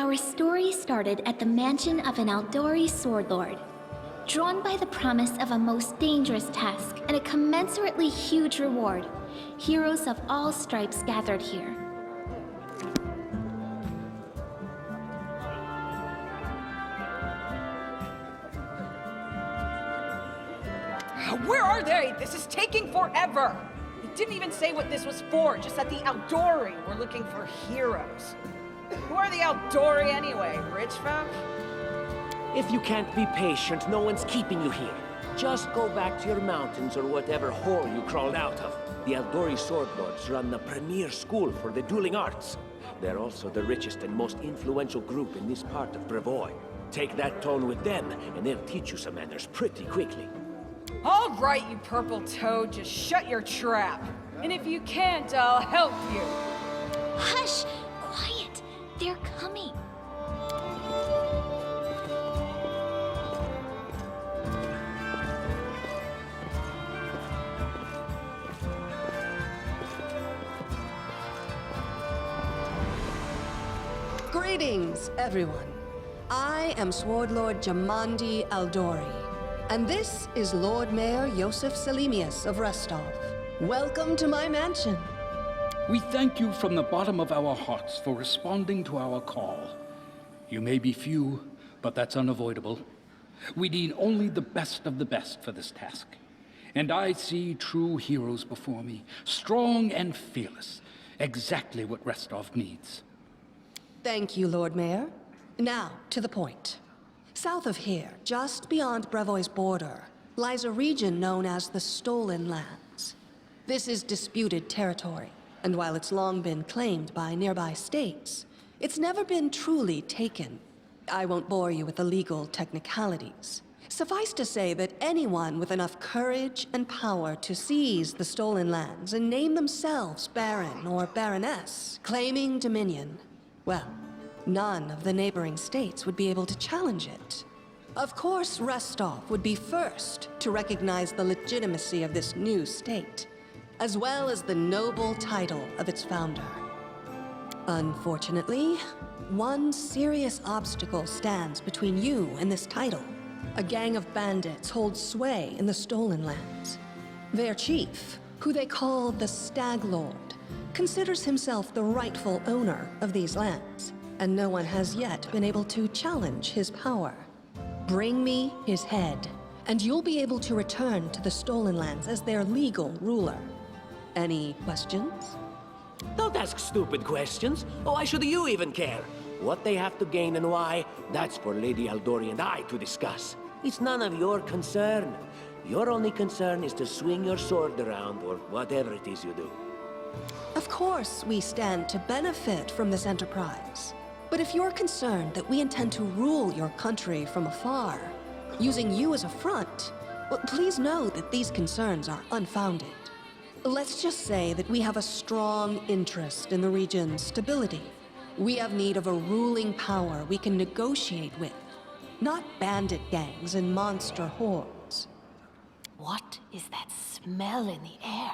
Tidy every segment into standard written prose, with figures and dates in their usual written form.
Our story started at the mansion of an Aldori sword lord. Drawn by the promise of a most dangerous task and a commensurately huge reward, heroes of all stripes gathered here. Where are they? This is taking forever! It didn't even say what this was for, just that the Aldori were looking for heroes. Who are the Aldori anyway? Rich folk? If you can't be patient, no one's keeping you here. Just go back to your mountains or whatever hole you crawled out of. The Aldori Sword Lords run the premier school for the dueling arts. They're also the richest and most influential group in this part of Brevoy. Take that tone with them, and they'll teach you some manners pretty quickly. All right, you purple toad, just shut your trap. And if you can't, I'll help you. Hush! Quiet! They're coming. Greetings, everyone. I am Sword Lord Jamandi Aldori, and this is Lord Mayor Yosef Salimius of Rostov. Welcome to my mansion. We thank you from the bottom of our hearts for responding to our call. You may be few, but that's unavoidable. We need only the best of the best for this task. And I see true heroes before me, strong and fearless, exactly what Rostov needs. Thank you, Lord Mayor. Now, to the point. South of here, just beyond Brevoy's border, lies a region known as the Stolen Lands. This is disputed territory, and while it's long been claimed by nearby states, it's never been truly taken. I won't bore you with the legal technicalities. Suffice to say that anyone with enough courage and power to seize the Stolen Lands and name themselves Baron or Baroness, claiming dominion, well, none of the neighboring states would be able to challenge it. Of course, Rostov would be first to recognize the legitimacy of this new state, as well as the noble title of its founder. Unfortunately, one serious obstacle stands between you and this title. A gang of bandits holds sway in the Stolen Lands. Their chief, who they call the Stag Lord, considers himself the rightful owner of these lands, and no one has yet been able to challenge his power. Bring me his head, and you'll be able to return to the Stolen Lands as their legal ruler. Any questions? Don't ask stupid questions. Why should you even care? What they have to gain and why, that's for Lady Aldori and I to discuss. It's none of your concern. Your only concern is to swing your sword around, or whatever it is you do. Of course, we stand to benefit from this enterprise. But if you're concerned that we intend to rule your country from afar, using you as a front, well, please know that these concerns are unfounded. Let's just say that we have a strong interest in the region's stability. We have need of a ruling power we can negotiate with, not bandit gangs and monster hordes. What is that smell in the air?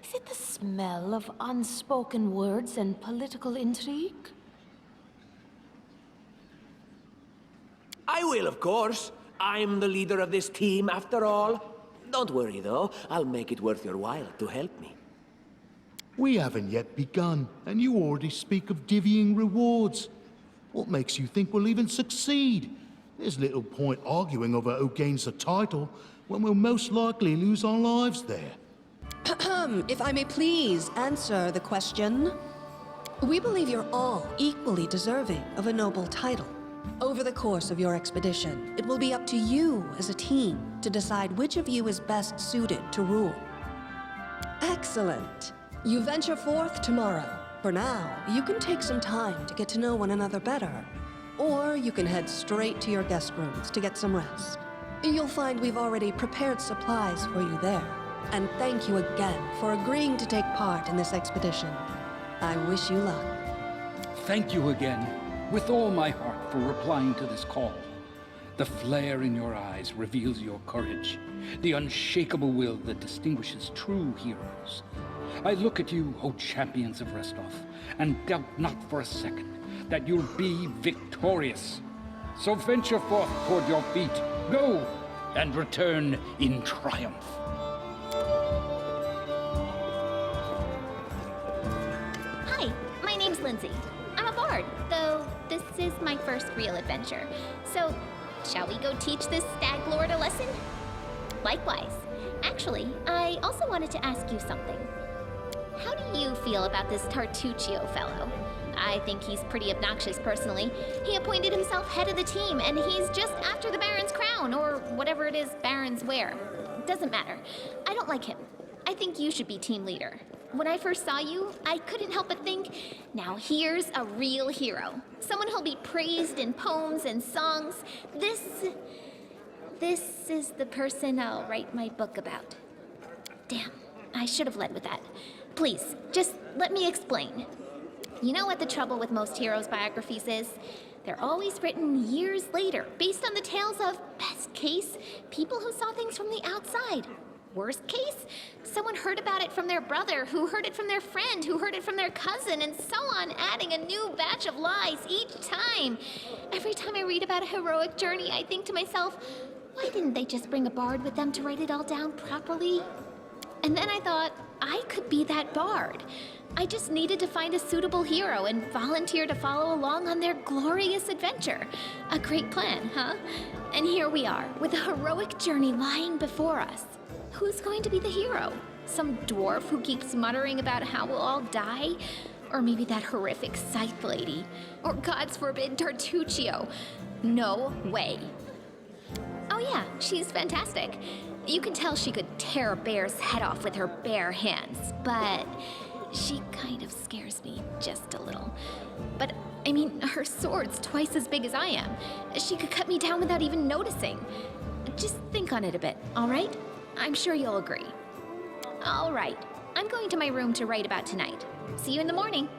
Is it the smell of unspoken words and political intrigue? I will, of course. I'm the leader of this team, after all. Don't worry, though. I'll make it worth your while to help me. We haven't yet begun, and you already speak of divvying rewards. What makes you think we'll even succeed? There's little point arguing over who gains the title when we'll most likely lose our lives there. If I may please answer the question. We believe you're all equally deserving of a noble title. Over the course of your expedition, it will be up to you as a team to decide which of you is best suited to rule. Excellent. You venture forth tomorrow. For now, you can take some time to get to know one another better. Or you can head straight to your guest rooms to get some rest. You'll find we've already prepared supplies for you there. And thank you again for agreeing to take part in this expedition. I wish you luck. Thank you again, with all my heart, for replying to this call. The flare in your eyes reveals your courage, the unshakable will that distinguishes true heroes. I look at you, O champions of Rostov, and doubt not for a second that you'll be victorious. So venture forth toward your feet. Go, and return in triumph. Hi, my name's Lindsay. I'm a bard, though this is my first real adventure. So, shall we go teach this stag lord a lesson? Likewise. Actually, I also wanted to ask you something. How do you feel about this Tartuccio fellow? I think he's pretty obnoxious personally. He appointed himself head of the team, and he's just after the Baron's crown, or whatever it is barons wear. Doesn't matter. I don't like him. I think you should be team leader. When I first saw you, I couldn't help but think, now here's a real hero. Someone who'll be praised in poems and songs. This is the person I'll write my book about. Damn, I should have led with that. Please, just let me explain. You know what the trouble with most heroes' biographies is? They're always written years later, based on the tales of, best case, people who saw things from the outside. Worst case, someone heard about it from their brother, who heard it from their friend, who heard it from their cousin, and so on, adding a new batch of lies each time. Every time I read about a heroic journey, I think to myself, why didn't they just bring a bard with them to write it all down properly? And then I thought, I could be that bard. I just needed to find a suitable hero and volunteer to follow along on their glorious adventure. A great plan, huh? And here we are, with a heroic journey lying before us. Who's going to be the hero? Some dwarf who keeps muttering about how we'll all die? Or maybe that horrific scythe lady? Or God's forbid, Tartuccio? No way. Oh yeah, she's fantastic. You can tell she could tear a bear's head off with her bare hands, but she kind of scares me just a little. But, I mean, her sword's twice as big as I am. She could cut me down without even noticing. Just think on it a bit, all right? I'm sure you'll agree. All right, I'm going to my room to write about tonight. See you in the morning.